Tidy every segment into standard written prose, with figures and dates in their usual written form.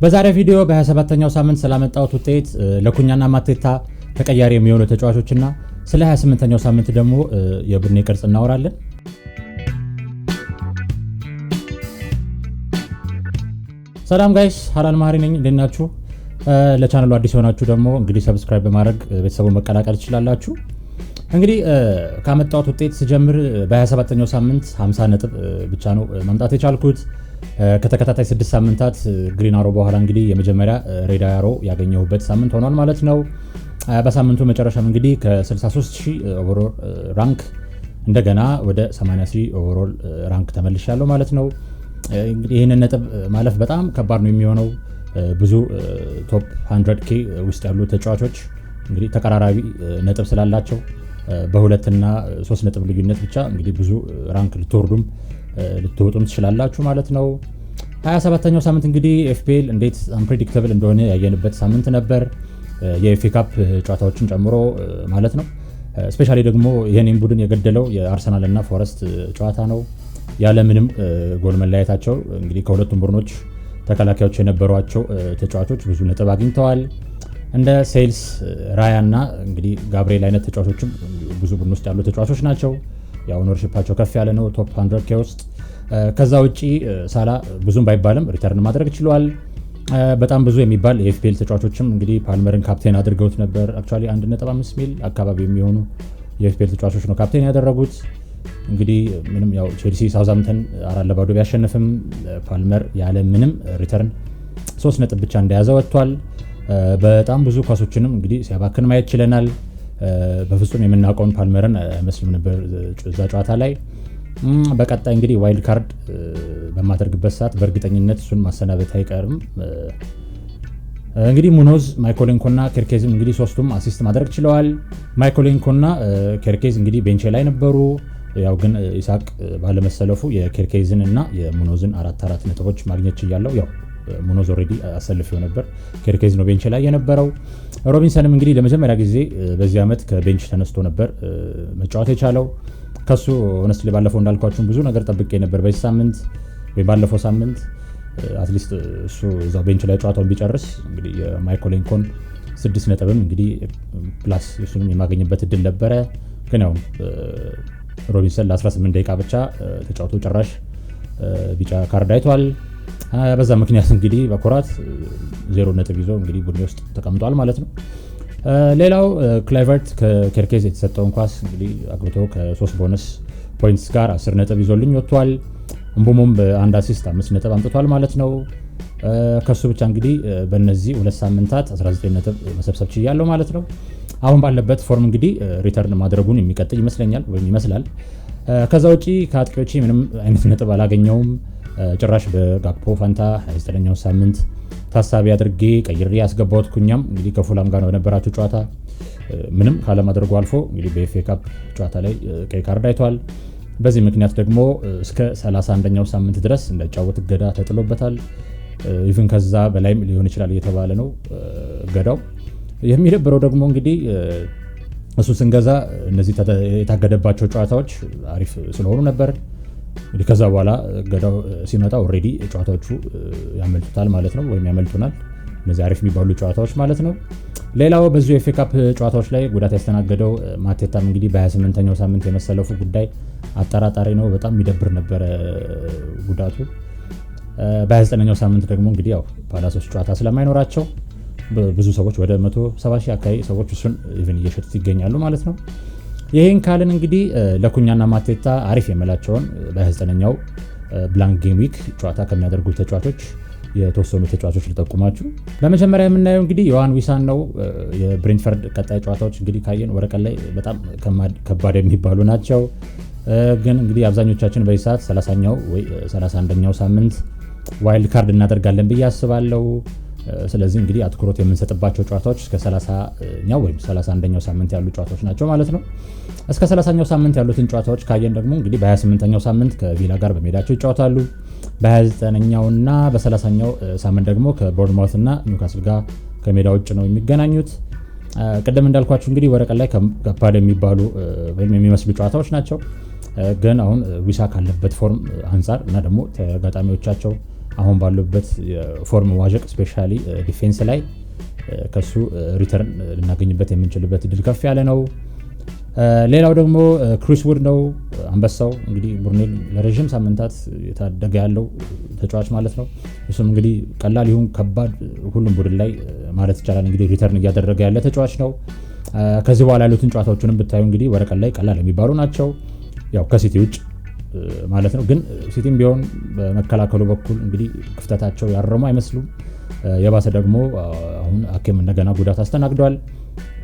በዛሬ ቪዲዮ በ27ኛው ሳምንት ስላመጣሁት ውጤት ለኩኛና ማቴታ ተቀያሪ የሚሆኑ ተጫዋቾችና ስለ 28ኛው ሳምንት ደግሞ የቡድኔ ቅርጽ እናወራለን። ሰላም ጋይስ፣ ሀላል ማህሪ ነኝ። እንዴት ናችሁ? ለቻናሉ አዲስ ሆናችሁ ደግሞ እንግዲህ ሰብስክራይብ በማድረግ ቤተሰቡን መቀላቀል ትችላላችሁ። እንግዲህ ካመጣሁት ውጤት ስጀምር በ27ኛው ሳምንት 50 ነጥብ ብቻ ነው ማምጣት የቻልኩት። ከተከታታይ 6 ሳምንታት ግሪን አሮ በኋላ እንግዲህ የመጀመሪያ ሬድ አሮ ያገኘሁበት ሳምንት ሆኗል ማለት ነው። በሳምንቱ መጨረሻም እንግዲህ ከ63000 ኦቨርኦል ራንክ እንደገና ወደ 80000 ኦቨርኦል ራንክ ተመልሻለሁ ማለት ነው። እንግዲህ ይህንን ነጥብ ማለፍ በጣም ከባድ ነው የሚሆነው። ብዙ ቶፕ 100K ውስጥ ያሉ ተጫዋቾች እንግዲህ ተቀራራቢ ነጥብ ስላላቸው በ2 እና 3 ነጥብ ልዩነት ብቻ እንግዲህ ብዙ ራንክ ልትወርዱም ልትወጡም ትችላላችሁ ማለት ነው። 27ኛው ሳምንት እንግዲህ ኤፍፒኤል እንዴት አንፕሬዲክተብል እንደሆነ ያየንበት ሳምንት ነበር፣ የኤፍኤ ካፕ ጨዋታዎችን ጨምሮ ማለት ነው። ስፔሻሊ ደግሞ የኔም ቡድን የገደለው የአርሰናል እና ፎረስት ጨዋታ ነው። ያለምንም ጎል መለያየታቸው እንግዲህ ከሁለቱም ቡድኖች ተከላካዮች የነበሯቸው ተጫዋቾች ብዙ ነጥብ አግኝተዋል። እንደ ሴልስ፣ ራያ እና እንግዲህ ጋብሪኤል አይነት ተጫዋቾችም ብዙ ቡድን ውስጥ ያሉ ተጫዋቾች ናቸው። ያው ኦነርሺፓቸው ከፍ ያለ ነው ቶፕ 100K ውስጥ። ከዛ ውጪ ሳላ ብዙም ባይባልም ሪተርን ማድረግ ችሏል። በጣም ብዙ የሚባል የኤፍፒኤል ተጫዋቾችም እንግዲህ ፓልመርን ካፕቴን አድርገውት ነበር። አክቹአሊ 1.5 ሚል አካባቢ የሚሆኑ የኤፍፒኤል ተጫዋቾች ነው ካፕቴን ያደረጉት። እንግዲህ ምንም ያው ቼልሲ ሳውዛምተን 4-2 ቢያሸንፍም ፓልመር ያለ ምንም ሪተርን 3 ነጥብ ብቻ እንደያዘ ወጥቷል። በጣም ብዙ ኳሶችንም እንግዲህ ሲያባክን ማየት ችለናል። በፍጹም የምናውቀውን ፓልመርን አይመስልም ነበር እዛ ጨዋታ ላይ። በቀጣይ እንግዲህ ዋይልድ ካርድ በማደርግበት ሰዓት በእርግጠኝነት እሱን ማሰናበት አይቀርም። እንግዲህ ሙኖዝ፣ ማይኮሌንኮና ኬርኬዝም እንግዲህ ሶስቱም አሲስት ማድረግ ችለዋል። ማይኮሌንኮና ኬርኬዝ እንግዲህ ቤንቼ ላይ ነበሩ። ያው ግን ኢሳቅ ባለመሰለፉ የኬርኬዝን እና የሙኖዝን 4 ነጥቦች ማግኘት ችያለሁ። ያው ሙኖዝ ኦልሬዲ አሰልፌው ነበር፣ ኬርኬዝ ነው ቤንች ላይ የነበረው። ሮቢንሰንም እንግዲህ ለመጀመሪያ ጊዜ በዚህ ዓመት ከቤንች ተነስቶ ነበር መጫወት የቻለው። ከሱ ሆነስትሊ ባለፈው እንዳልኳችሁ ብዙ ነገር ጠብቄ ነበር በዚህ ሳምንት ወይ ባለፈው ሳምንት አትሊስት እሱ እዛው ቤንች ላይ ጨዋታውን ቢጨርስ እንግዲህ የማይኮሌንኮን 6 ነጥብም እንግዲህ ፕላስ እሱንም የማገኝበት እድል ነበረ። ግን ያው ሮቢንሰን ለ18 ደቂቃ ብቻ ተጫውቶ ጭራሽ ቢጫ ካርድ አይቷል። በዛ ምክንያት እንግዲህ በኩራት 0 ነጥብ ይዞ እንግዲህ ቡድኔ ውስጥ ተቀምጧል ማለት ነው። ሌላው ክላይቨርት ከኬርኬዝ የተሰጠውን ኳስ እንግዲህ አግብቶ ከ3 ቦነስ ፖይንትስ ጋር 10 ነጥብ ይዞልኝ ወጥቷል። እምቡሞም በአንድ አሲስት 5 ነጥብ አምጥቷል ማለት ነው። ከሱ ብቻ እንግዲህ በእነዚህ 2 ሳምንታት 19 ነጥብ መሰብሰብ ችያለሁ ማለት ነው። አሁን ባለበት ፎርም እንግዲህ ሪተርን ማድረጉን የሚቀጥል ይመስለኛል ወይም ይመስላል። ከዛ ውጪ ከአጥቂዎቼ ምንም አይነት ነጥብ አላገኘውም። ጭራሽ በጋክፖ ፋንታ 29ኛው ሳምንት ታሳቢ አድርጌ ቀይሬ ያስገባሁት ኩኛም እንግዲህ ከፉላም ጋር ነው የነበራቸው ጨዋታ ምንም ካለማድረጉ አልፎ እንግዲህ በኤፍኤ ካፕ ጨዋታ ላይ ቀይ ካርድ አይቷል። በዚህ ምክንያት ደግሞ እስከ 31ኛው ሳምንት ድረስ እንዳይጫወት እገዳ ተጥሎበታል። ኢቭን ከዛ በላይም ሊሆን ይችላል እየተባለ ነው እገዳው። የሚደብረው ደግሞ እንግዲህ እሱ ስንገዛ እነዚህ የታገደባቸው ጨዋታዎች አሪፍ ስለሆኑ ነበር። እንግዲህ ከዛ በኋላ እገዳው ሲመጣ ኦልሬዲ ጨዋታዎቹ ያመልጡታል ማለት ነው፣ ወይም ያመልጡናል እነዚህ አሪፍ የሚባሉ ጨዋታዎች ማለት ነው። ሌላው በዚሁ የኤፍኤ ካፕ ጨዋታዎች ላይ ጉዳት ያስተናገደው ማቴታም እንግዲህ በ28ኛው ሳምንት የመሰለፉ ጉዳይ አጠራጣሪ ነው። በጣም የሚደብር ነበረ ጉዳቱ። በ29ኛው ሳምንት ደግሞ እንግዲህ ያው ፓላሶች ጨዋታ ስለማይኖራቸው ብዙ ሰዎች ወደ 170,000 አካባቢ ሰዎች እሱን ኢቭን እየሸጡት ይገኛሉ ማለት ነው። ይሄን ካልን እንግዲህ ለኩኛና ማቴታ አሪፍ የመላቸውን በ29ኛው ብላንክ ጌም ዊክ ጨዋታ ከሚያደርጉ ተጫዋቾች የተወሰኑ ተጫዋቾች ልጠቁማችሁ። በመጀመሪያ የምናየው እንግዲህ ዮሐን ዊሳን ነው። የብሬንትፈርድ ቀጣይ ጨዋታዎች እንግዲህ ካየን ወረቀት ላይ በጣም ከባድ የሚባሉ ናቸው። ግን እንግዲህ አብዛኞቻችን በዚህ ሰዓት 30ኛው ወይ 31ኛው ሳምንት ዋይልድ ካርድ እናደርጋለን ብዬ አስባለሁ። ስለዚህ እንግዲህ አትኩሮት የምንሰጥባቸው ጨዋታዎች እስከ 30ኛው ወይም 31ኛው ሳምንት ያሉ ጨዋታዎች ናቸው ማለት ነው። እስከ 30ኛው ሳምንት ያሉትን ጨዋታዎች ካየን ደግሞ እንግዲህ በ28ኛው ሳምንት ከቪላ ጋር በሜዳቸው ይጫወታሉ። በ29ኛው እና በ30ኛው ሳምንት ደግሞ ከቦርንማውት እና ኒውካስል ጋር ከሜዳ ውጭ ነው የሚገናኙት። ቅድም እንዳልኳችሁ እንግዲህ ወረቀት ላይ ከባድ የሚባሉ ወይም የሚመስሉ ጨዋታዎች ናቸው። ግን አሁን ዊሳ ካለበት ፎርም አንጻር እና ደግሞ ተጋጣሚዎቻቸው አሁን ባሉበት የፎርም ዋዠቅ ስፔሻሊ ዲፌንስ ላይ ከሱ ሪተርን ልናገኝበት የምንችልበት እድል ከፍ ያለ ነው። ሌላው ደግሞ ክሪስ ውድ ነው። አንበሳው እንግዲህ ቡርኔን ለረጅም ሳምንታት የታደገ ያለው ተጫዋች ማለት ነው። እሱም እንግዲህ ቀላል ይሁን ከባድ ሁሉም ቡድን ላይ ማለት ይቻላል እንግዲህ ሪተርን እያደረገ ያለ ተጫዋች ነው። ከዚህ በኋላ ያሉትን ጨዋታዎችንም ብታዩ እንግዲህ ወረቀት ላይ ቀላል የሚባሉ ናቸው፣ ያው ከሲቲ ውጭ ማለት ነው። ግን ሲቲም ቢሆን በመከላከሉ በኩል እንግዲህ ክፍተታቸው ያረሙ አይመስሉም። የባሰ ደግሞ አሁን አኬም እንደገና ጉዳት አስተናግዷል።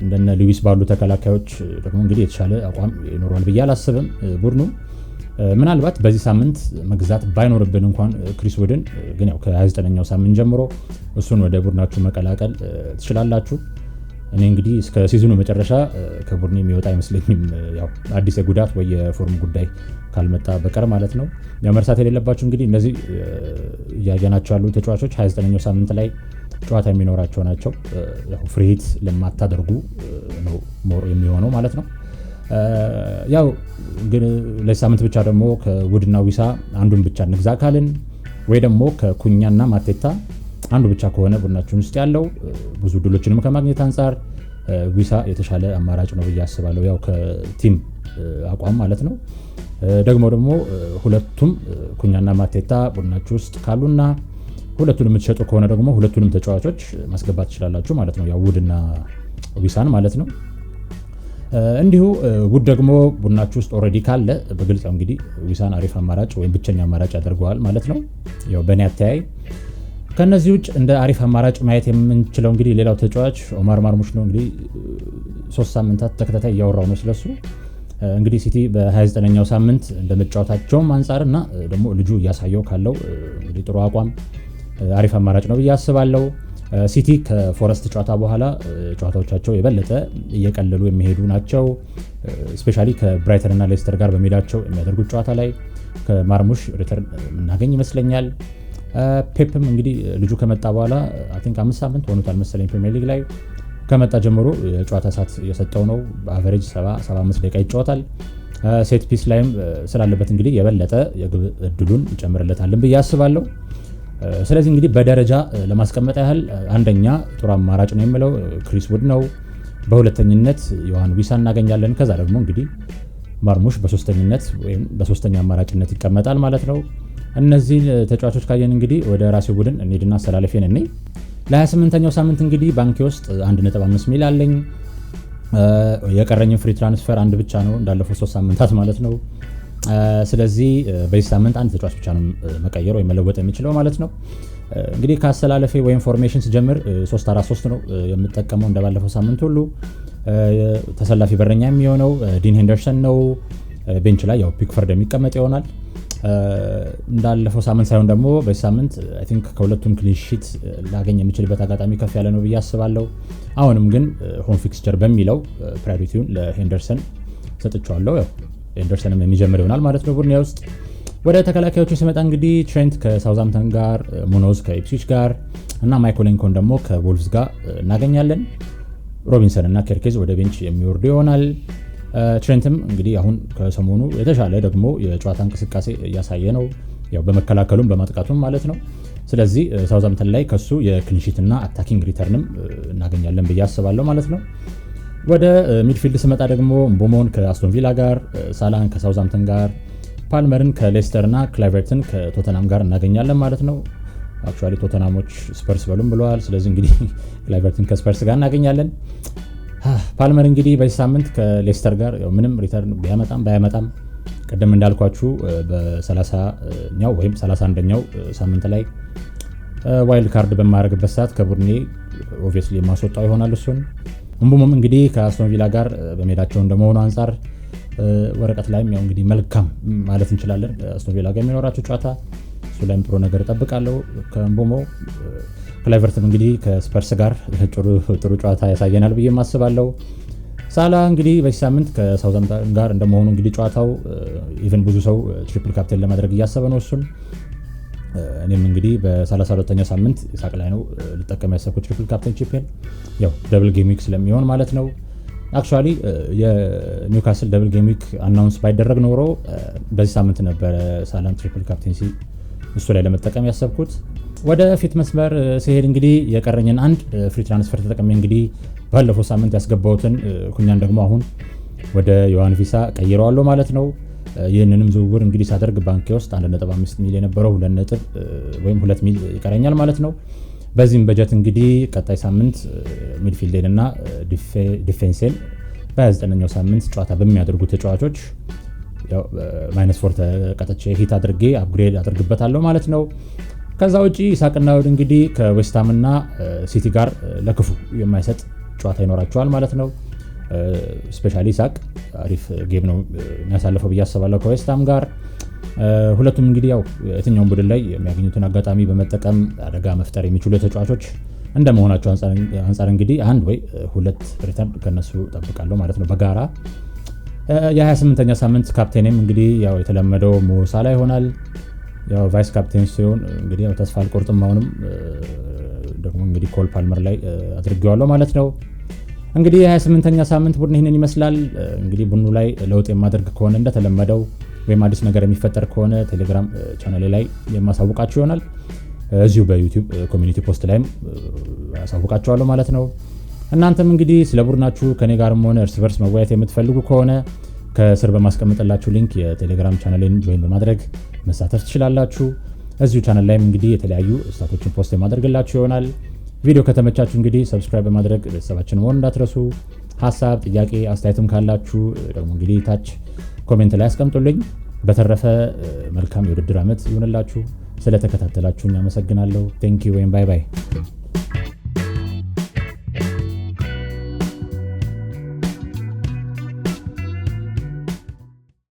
እንደነ ሉዊስ ባሉ ተከላካዮች ደግሞ እንግዲህ የተሻለ አቋም ይኖራል ብዬ አላስብም። ቡድኑ ምናልባት በዚህ ሳምንት መግዛት ባይኖርብን እንኳን ክሪስ ውድን ግን ያው ከ29ኛው ሳምንት ጀምሮ እሱን ወደ ቡድናችሁ መቀላቀል ትችላላችሁ። እኔ እንግዲህ እስከ ሲዝኑ መጨረሻ ከቡድኑ የሚወጣ አይመስለኝም፣ ያው አዲስ የጉዳት ወይ የፎርም ጉዳይ ካልመጣ በቀር ማለት ነው። ያው መርሳት የሌለባችሁ እንግዲህ እነዚህ እያየናቸው ያሉ ተጫዋቾች 29ኛው ሳምንት ላይ ጨዋታ የሚኖራቸው ናቸው። ያው ፍሪሂት ለማታደርጉ ነው ሞር የሚሆነው ማለት ነው። ያው ግን ለሳምንት ብቻ ደግሞ ከውድና ዊሳ አንዱን ብቻ እንግዛ ካልን ወይ ደግሞ ከኩኛና ማቴታ አንዱ ብቻ ከሆነ ቡድናችን ውስጥ ያለው ብዙ ድሎችንም ከማግኘት አንጻር ዊሳ የተሻለ አማራጭ ነው ብዬ አስባለሁ። ያው ከቲም አቋም ማለት ነው። ደግሞ ሁለቱም ኩኛና ማቴታ ቡድናችሁ ውስጥ ካሉና ሁለቱንም የምትሸጡ ከሆነ ደግሞ ሁለቱንም ተጫዋቾች ማስገባት ትችላላችሁ ማለት ነው። ያው ውድና ዊሳን ማለት ነው። እንዲሁ ውድ ደግሞ ቡድናችሁ ውስጥ ኦልሬዲ ካለ በግልጽ እንግዲህ ዊሳን አሪፍ አማራጭ ወይም ብቸኛ አማራጭ ያደርገዋል ማለት ነው። ያው በእኔ አተያይ ከነዚህ ውጭ እንደ አሪፍ አማራጭ ማየት የምንችለው እንግዲህ ሌላው ተጫዋች ኦማር ማርሙሽ ነው። እንግዲህ 3 ሳምንታት ተከታታይ እያወራው ነው ስለሱ። እንግዲህ ሲቲ በ29ኛው ሳምንት እንደመጫወታቸውም አንጻርና ደግሞ ልጁ እያሳየው ካለው እንግዲህ ጥሩ አቋም አሪፍ አማራጭ ነው ብዬ አስባለሁ። ሲቲ ከፎረስት ጨዋታ በኋላ ጨዋታዎቻቸው የበለጠ እየቀለሉ የሚሄዱ ናቸው። ስፔሻሊ ከብራይተን እና ሌስተር ጋር በሜዳቸው የሚያደርጉት ጨዋታ ላይ ከማርሙሽ ሪተርን የምናገኝ ይመስለኛል። ፔፕም እንግዲህ ልጁ ከመጣ በኋላ አይ ቲንክ 5 ሳምንት ሆኖታል መሰለኝ ፕሪሚየር ሊግ ላይ ከመጣ ጀምሮ የጨዋታ ሰዓት እየሰጠው ነው። በአቨሬጅ 75 ደቂቃ ይጫወታል። ሴት ፒስ ላይም ስላለበት እንግዲህ የበለጠ የግብ እድሉን ይጨምርለታልን ብዬ አስባለሁ። ስለዚህ እንግዲህ በደረጃ ለማስቀመጥ ያህል አንደኛ ጥሩ አማራጭ ነው የምለው ክሪስ ውድ ነው። በሁለተኝነት ዮሐን ዊሳ እናገኛለን። ከዛ ደግሞ እንግዲህ ማርሙሽ በሶስተኝነት ወይም በሶስተኛ አማራጭነት ይቀመጣል ማለት ነው። እነዚህ ተጫዋቾች ካየን እንግዲህ ወደ ራሴው ቡድን እንሂድና አሰላለፌን እኔ ለ28ኛው ሳምንት እንግዲህ ባንኬ ውስጥ 1.5 ሚሊዮን አለኝ። የቀረኝ ፍሪ ትራንስፈር አንድ ብቻ ነው እንዳለፈው 3 ሳምንታት ማለት ነው። ስለዚህ በዚህ ሳምንት አንድ ተጫዋች ብቻ ነው መቀየር ወይ መለወጥ የሚችለው ማለት ነው። እንግዲህ ከአሰላለፌ ወይም ፎርሜሽን ስጀምር 3-4-3 ነው የምጠቀመው እንደባለፈው ሳምንት ሁሉ። ተሰላፊ በረኛ የሚሆነው ዲን ሄንደርሰን ነው። ቤንች ላይ ያው ፒክፈርድ የሚቀመጥ ይሆናል። እንዳለፈው ሳምንት ሳይሆን ደግሞ በዚህ ሳምንት አይ ቲንክ ከሁለቱም ክሊን ሺት ላገኝ የሚችልበት አጋጣሚ ከፍ ያለ ነው ብዬ አስባለሁ። አሁንም ግን ሆም ፊክስቸር በሚለው ፕራዮሪቲውን ለሄንደርሰን ሰጥቼዋለሁ። ያው ሄንደርሰንም የሚጀምር ይሆናል ማለት ነው ቡድኔ ውስጥ። ወደ ተከላካዮቹ ሲመጣ እንግዲህ ትሬንት ከሳውዛምፕተን ጋር፣ ሙኖዝ ከኢፕስዊች ጋር እና ማይኮሌንኮን ደግሞ ከቮልፍስ ጋር እናገኛለን። ሮቢንሰን እና ኬርኬዝ ወደ ቤንች የሚወርዱ ይሆናል። ትሬንትም እንግዲህ አሁን ከሰሞኑ የተሻለ ደግሞ የጨዋታ እንቅስቃሴ እያሳየ ነው፣ ያው በመከላከሉም በማጥቃቱም ማለት ነው። ስለዚህ ሳውዛምፕተን ላይ ከሱ የክሊንሺት እና አታኪንግ ሪተርንም እናገኛለን ብዬ አስባለሁ ማለት ነው። ወደ ሚድፊልድ ስመጣ ደግሞ ምቦሞን ከአስቶን ቪላ ጋር፣ ሳላን ከሳውዛምፕተን ጋር፣ ፓልመርን ከሌስተር እና ክላይቨርትን ከቶተናም ጋር እናገኛለን ማለት ነው። አክቹዋሊ ቶተናሞች ስፐርስ በሉም ብለዋል። ስለዚህ እንግዲህ ክላይቨርትን ከስፐርስ ጋር እናገኛለን። ፓልመር እንግዲህ በዚህ ሳምንት ከሌስተር ጋር ያው ምንም ሪተርን ባያመጣም ቀደም እንዳልኳችሁ በ30ኛው ወይም 31ኛው ሳምንት ላይ ዋይልድ ካርድ በማድረግበት ሰዓት ከቡድኔ ኦብቪየስሊ የማስወጣው ይሆናል እሱን። ምቦሞም እንግዲህ ከአስቶን ቪላ ጋር በሜዳቸው እንደመሆኑ አንጻር ወረቀት ላይም ያው እንግዲህ መልካም ማለት እንችላለን አስቶን ቪላ ጋር የሚኖራቸው ጨዋታ እሱ ላይም ጥሩ ነገር እጠብቃለሁ ከምቦሞ። ክላይቨርትም እንግዲህ ከስፐርስ ጋር ጥሩ ጨዋታ ያሳየናል ብዬ አስባለሁ። ሳላ እንግዲህ በዚህ ሳምንት ከሳውዛምፕተን ጋር እንደመሆኑ እንግዲህ ጨዋታው ኢቨን ብዙ ሰው ትሪፕል ካፕቴን ለማድረግ እያሰበ ነው እሱን። እኔም እንግዲህ በ32ኛው ሳምንት ሳቅ ላይ ነው ልጠቀም ያሰብኩት ትሪፕል ካፕቴን ቺፕን ያው ደብል ጌም ዊክ ስለሚሆን ማለት ነው። አክቹዋሊ የኒውካስል ደብል ጌም ዊክ አናውንስ ባይደረግ ኖሮ በዚህ ሳምንት ነበረ ሳላን ትሪፕል ካፕቴንሲ እሱ ላይ ለመጠቀም ያሰብኩት። ወደ ፊት መስመር ሲሄድ እንግዲህ የቀረኝን አንድ ፍሪ ትራንስፈር ተጠቅሜ እንግዲህ ባለፈው ሳምንት ያስገባሁትን ኩኛን ደግሞ አሁን ወደ ዮሐን ቪሳ ቀይረዋለሁ ማለት ነው። ይህንንም ዝውውር እንግዲህ ሳደርግ ባንኬ ውስጥ 1.5 ሚል የነበረው 2 ሚል ይቀረኛል ማለት ነው። በዚህም በጀት እንግዲህ ቀጣይ ሳምንት ሚድፊልዴን እና ዲፌንሴን በ29ኛው ሳምንት ጨዋታ በሚያደርጉ ተጫዋቾች -4 ተቀጥቼ ሂት አድርጌ አፕግሬድ አድርግበታለሁ ማለት ነው። ከዛ ውጪ ኢሳቅና እሑድ እንግዲህ ከዌስትሃም እና ሲቲ ጋር ለክፉ የማይሰጥ ጨዋታ ይኖራቸዋል ማለት ነው። ስፔሻሊ ኢሳቅ አሪፍ ጌም ነው የሚያሳልፈው ብዬ አስባለሁ ከዌስትሃም ጋር። ሁለቱም እንግዲህ የትኛውን ቡድን ላይ የሚያገኙትን አጋጣሚ በመጠቀም አደጋ መፍጠር የሚችሉ ተጫዋቾች እንደመሆናቸው አንጻር እንግዲህ 1 ወይ 2 ሪተርን ከነሱ ጠብቃለሁ ማለት ነው በጋራ። የ28ኛ ሳምንት ካፕቴንም እንግዲህ የተለመደው ሞ ሳላህ ይሆናል። ቫይስ ካፕቴን ሲሆን እንግዲህ ተስፋ አልቆርጥም። አሁንም ደግሞ እንግዲህ ኮል ፓልመር ላይ አድርጌዋለሁ ማለት ነው። እንግዲህ የ28ኛ ሳምንት ቡድን ይህንን ይመስላል። እንግዲህ ቡድኑ ላይ ለውጥ የማደርግ ከሆነ እንደተለመደው ወይም አዲስ ነገር የሚፈጠር ከሆነ ቴሌግራም ቻናሌ ላይ የማሳውቃችሁ ይሆናል። እዚሁ በዩቲዩብ ኮሚኒቲ ፖስት ላይም አሳውቃችኋለሁ ማለት ነው። እናንተም እንግዲህ ስለ ቡድናችሁ ከኔ ጋርም ሆነ እርስ በርስ መወያየት የምትፈልጉ ከሆነ ከስር በማስቀመጥላችሁ ሊንክ የቴሌግራም ቻናሌን ጆይን በማድረግ መሳተፍ ትችላላችሁ። እዚሁ ቻናል ላይም እንግዲህ የተለያዩ ስታቶችን ፖስት የማደርግላችሁ ይሆናል። ቪዲዮ ከተመቻችሁ እንግዲህ ሰብስክራይብ በማድረግ ቤተሰባችን መሆን እንዳትረሱ። ሀሳብ፣ ጥያቄ፣ አስተያየትም ካላችሁ ደግሞ እንግዲህ ታች ኮሜንት ላይ አስቀምጡልኝ። በተረፈ መልካም የውድድር ዓመት ይሁንላችሁ። ስለተከታተላችሁኝ አመሰግናለሁ። ቴንኪው ወይም ባይ ባይ።